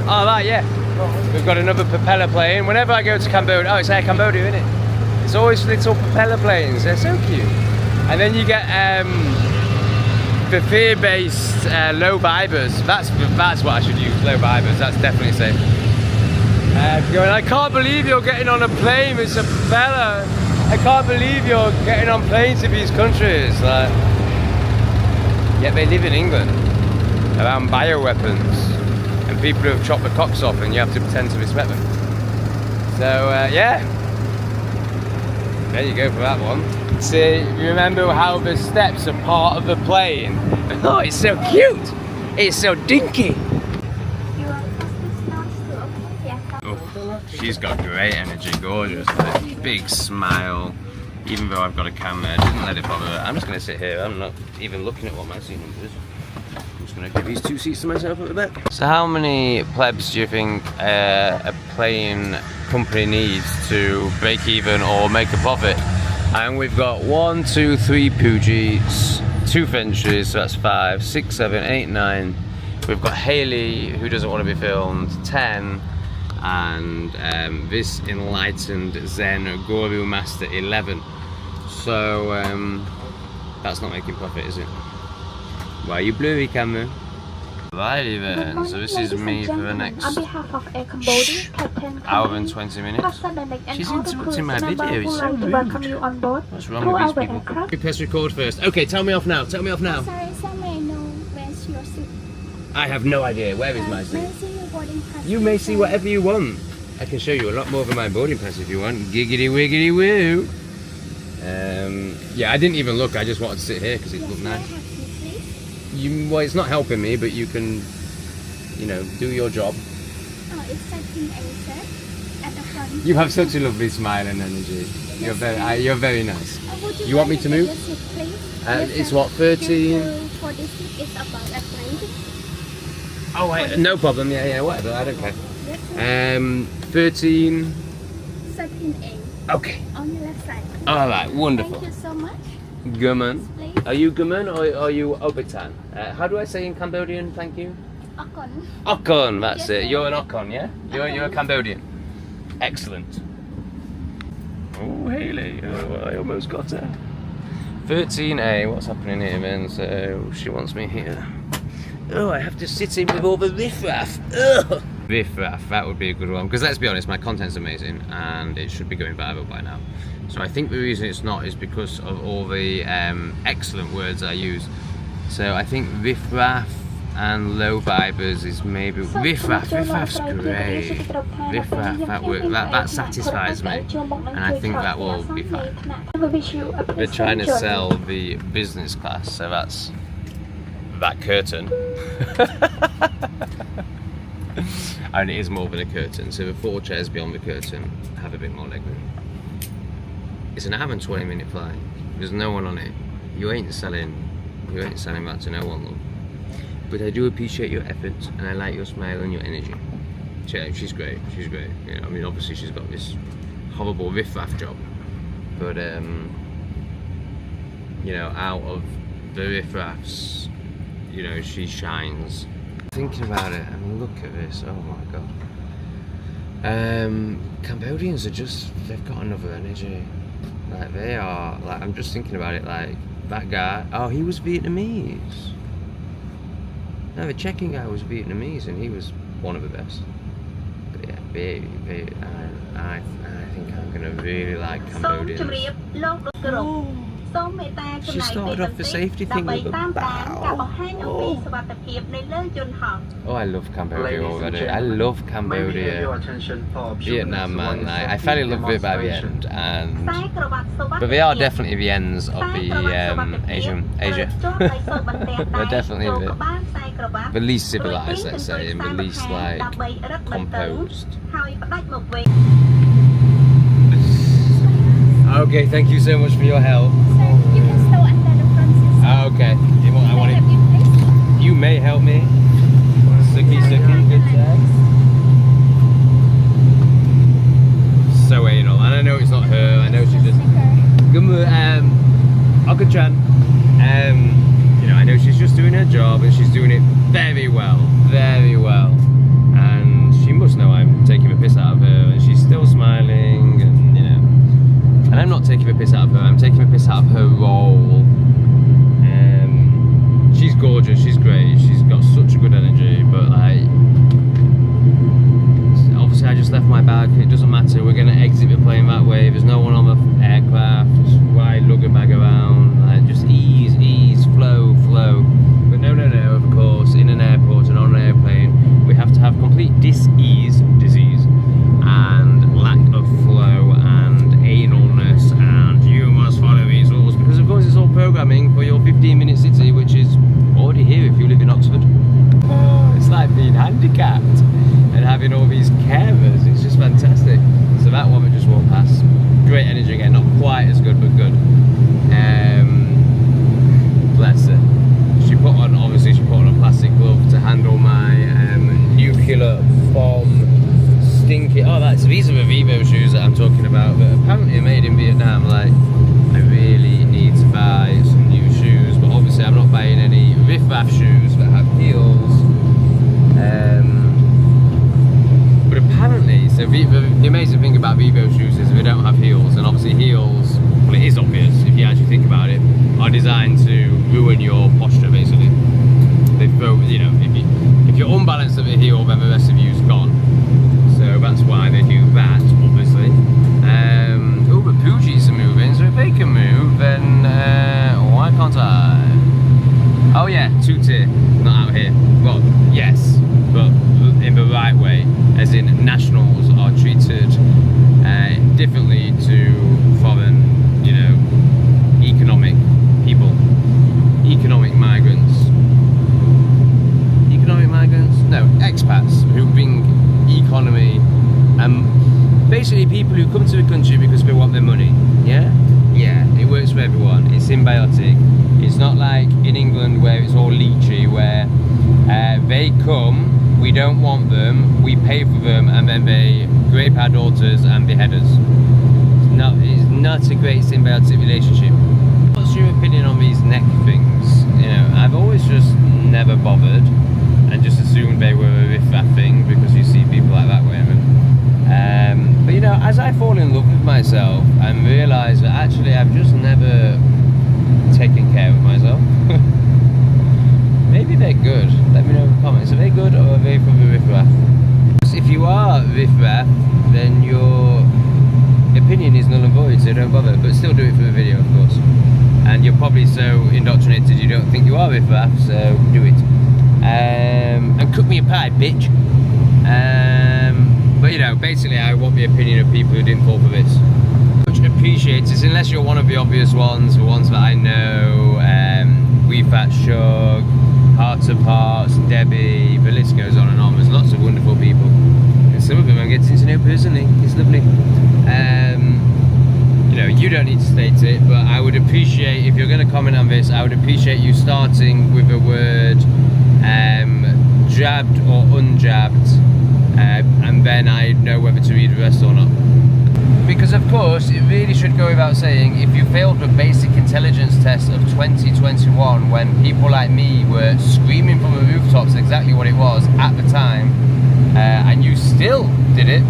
Oh right, yeah. We've got another propeller plane. Whenever I go to Cambodia, oh, it's Air Cambodia, isn't it? It's always little propeller planes, they're so cute. And then you get the fear-based low vibers. That's what I should use, low vibers, that's definitely safe. Going, I can't believe you're getting on a plane, it's a propeller. I can't believe you're getting on planes to these countries. Like, Yet they live in England, around bioweapons, and people who have chopped the cocks off, and you have to pretend to respect them. So yeah, there you go for that one. See, you remember how the steps are part of the plane? Oh, it's so cute! It's so dinky! Oh, she's got great energy, gorgeous, like, big smile. Even though I've got a camera, I didn't let it bother her. I'm just going to sit here, I'm not even looking at what my seat number is. I'm just going to give these 2 seats to myself at the back. So how many plebs do you think a plane company needs to break even or make a profit? And we've got 1, 2, 3 Poogies, 2 Finches, so that's 5, 6, 7, 8, 9. We've got Haley, who doesn't want to be filmed, 10. And this enlightened Zen Guru Master 11. So that's not making profit, is it? Why are you blurry, camera? Righty then, so this is me for the next hour and 20 minutes. She's interrupting my video, it's so rude. What's wrong with these people? You press record first. Okay, tell me off now, tell me off now. Sorry, sir, may I know where's your seat? I have no idea, where is my May I seat? see your boarding pass? You may see whatever you want. I can show you a lot more than my boarding pass if you want. Giggity wiggity woo. Yeah, I didn't even look, I just wanted to sit here because it looked nice. Well, it's not helping me, but you can, you know, do your job. Oh, it's setting A, sir. At the front. You have such a lovely smile and energy. You're very nice. You want me to move? Seat, please? It's what, 13? For this seat, it's about a grade. Oh, wait, no problem. Yeah, whatever. I don't care. Yes, 13. 13A. Okay. On the left side. All right, wonderful. Thank you so much. Guman. Please. Are you Guman or are you Obitan? How do I say in Cambodian? Thank you. Okon. Okon, that's Yes, it. sir. You're an Okon, yeah? You're a Cambodian. Excellent. Oh, Haley. Oh, I almost got her. 13A. What's happening here, man? So she wants me here. Oh, I have to sit in with all the riffraff. Ugh. Riffraff, that would be a good one. Because let's be honest, my content's amazing and it should be going viral by now. So I think the reason it's not is because of all the excellent words I use. So I think riffraff and low vibers is maybe riffraff. Riffraff's great. Riffraff, that satisfies me, and I think that will be fine. They're trying to sell the business class, so that's that curtain. And it is more than a curtain, so the 4 chairs beyond the curtain have a bit more legroom. It's an hour and 20-minute flight. There's no one on it. You ain't selling that to no one, love. But I do appreciate your efforts, and I like your smile and your energy. She's great. She's great. You know, I mean, obviously she's got this horrible riffraff job, but you know, out of the riffraffs, you know, she shines. Thinking about it, I mean, look at this. Oh my god. Cambodians are just—they've got another energy. Like they are. Like I'm just thinking about it. Like that guy. Oh, he was Vietnamese. No, the checking guy was Vietnamese, and he was one of the best. But yeah, I think I'm gonna really like Cambodians. She started off the safety thing with a bow. Oh, I love Cambodia already. I love Cambodia. Vietnam, man. I fell in love with it by the end, but they are definitely the ends of the Asia. They're definitely the least civilized, let's say, and the least like composed. Okay, thank you so much for your help. Sir, you can stay under the front seat. Okay. Can I help you, please? You may help me. Suki, good times. So anal, and I know it's not her. I know she's just. Okachan. You know, I know she's just doing her job, and she's doing it very well, and she must know I'm taking the piss out of her, and she's still smiling, and you know. And I'm not taking the piss out of her, I'm taking the piss out of her role. She's gorgeous, she's great, she's got such a good energy, but like, obviously I just left my bag, it doesn't matter, we're gonna exit the plane that way, there's no one on the aircraft, why lug a bag around, like just ease, flow. handicapped and having all these carers. It's just fantastic. So that woman just walked past. Great energy again, not quite as good, but good. Bless her. She put on a plastic glove to handle my nuclear bomb stinky. Oh, these are the Vivo shoes that I'm talking about, but apparently made in Vietnam. Like, I really need to buy some new shoes, but obviously I'm not buying any riff-raff shoes that have heels. But apparently, so the amazing thing about Vivo shoes is they don't have heels, and obviously heels, well, it is obvious if you actually think about it, are designed to ruin your posture basically. They throw, you know, if you're unbalanced at the heel, then the rest of you's gone. So that's why they do that, obviously. Oh, but Fuji's are moving, so if they can move, then why can't I? Oh yeah, two-tier, not out here. Well, yes, but in the right way, as in nationals are treated differently to foreign, you know, economic people, economic migrants. Economic migrants? No, expats who bring economy, basically people who come to the country because they want their money. Yeah? Yeah, it works for everyone. It's symbiotic. It's not like in England where it's all leechy, where they come, we don't want them, we pay for them, and then they rape our daughters and behead us. It's not a great symbiotic relationship. What's your opinion on these neck things? You know, I've always just never bothered and just assumed they were a riff-raff thing because you see people like that wearing them. But you know, as I fall in love with myself and realise that actually I've just never taken care of myself. Maybe they're good. Let me know in the comments. Are they good or are they from the riff-raff? If you are riff-raff, then your opinion is null and void, so don't bother. But still do it for the video, of course. And you're probably so indoctrinated you don't think you are riff-raff, so do it. And cook me a pie, bitch. But you know, basically I want the opinion of people who didn't fall for this. Much appreciated, unless you're one of the obvious ones, the ones that I know, We Fat Shug, Hearts of Hearts, Debbie, the list goes on and on. There's lots of wonderful people. And some of them I'm getting to know personally. It's lovely. You know, you don't need to state it, but I would appreciate, if you're going to comment on this, I would appreciate you starting with the word jabbed or unjabbed, and then I know whether to read the rest or not. Because of course, it really should go without saying, if you failed the basic intelligence test of 2021 when people like me were screaming from the rooftops exactly what it was at the time, and you still did it,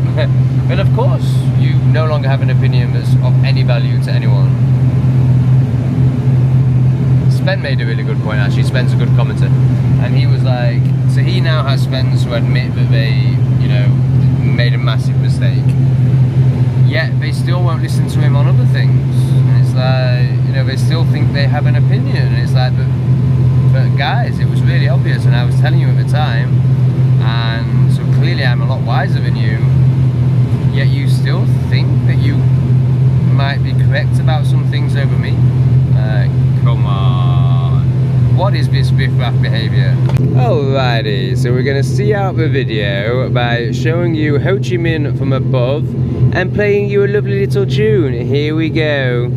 then of course you no longer have an opinion that's of any value to anyone. Spen made a really good point actually. Spen's a good commenter, and he was like, so he now has friends who admit that they, you know, made a massive mistake, yet they still won't listen to him on other things. And it's like, you know, they still think they have an opinion, and it's like, but guys, it was really obvious, and I was telling you at the time, and so clearly I'm a lot wiser than you, yet you still think that you might be correct about some things over me. Come on, what is this riff-raff behaviour? Alrighty, so we're going to see out the video by showing you Ho Chi Minh from above and playing you a lovely little tune. Here we go.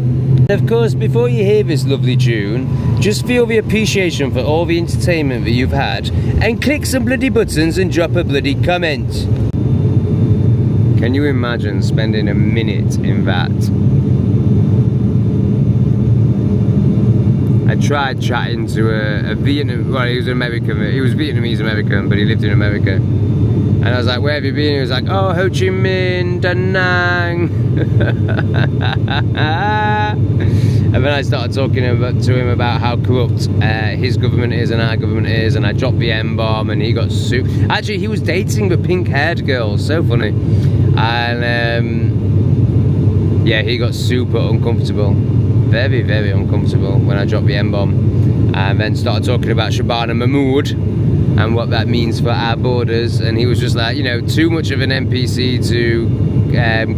Of course, before you hear this lovely tune, just feel the appreciation for all the entertainment that you've had and click some bloody buttons and drop a bloody comment. Can you imagine spending a minute in that? I tried chatting to a Vietnam, well, he was Vietnamese American, but he lived in America. And I was like, where have you been? He was like, oh, Ho Chi Minh, Da Nang. And then I started talking to him about how corrupt his government is and our government is, and I dropped the M-bomb and he got super. Actually, he was dating the pink-haired girl, so funny. And yeah, he got super uncomfortable. Very, very uncomfortable when I dropped the M-bomb, and then started talking about Shabana Mahmood and what that means for our borders, and he was just like, you know, too much of an NPC to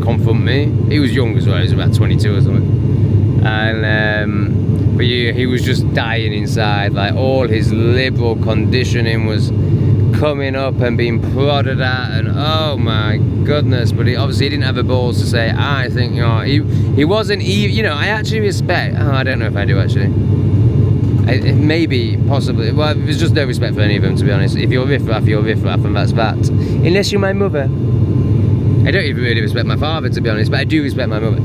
confront me. He was young as well, he was about 22 or something, and but he was just dying inside. Like, all his liberal conditioning was coming up and being prodded at, and oh my goodness, but he obviously didn't have the balls to say, I think, you know, he wasn't even, you know, I actually respect, I don't know if I do actually. Maybe, possibly, well, there's just no respect for any of them, to be honest. If you're riff-raff, you're riff-raff, and that's that. Unless you're my mother. I don't even really respect my father, to be honest, but I do respect my mother.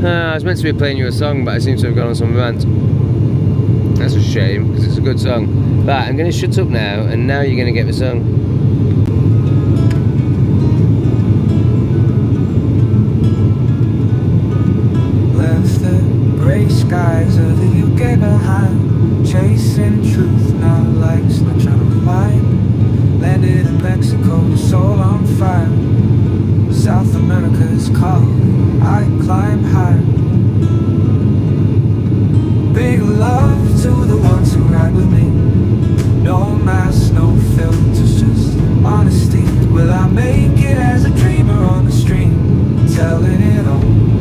I was meant to be playing you a song, but I seem to have gone on some rant. That's a shame, because it's a good song. But I'm going to shut up now, and now you're going to get the song. Left the grey skies of the UK behind, chasing truth, now life's not trying to find. Landed in Mexico, soul on fire. South America's call, I climb high. Big love to the ones who ride with me. No mask, no filters, just honesty. Will I make it as a dreamer on the stream, telling it all?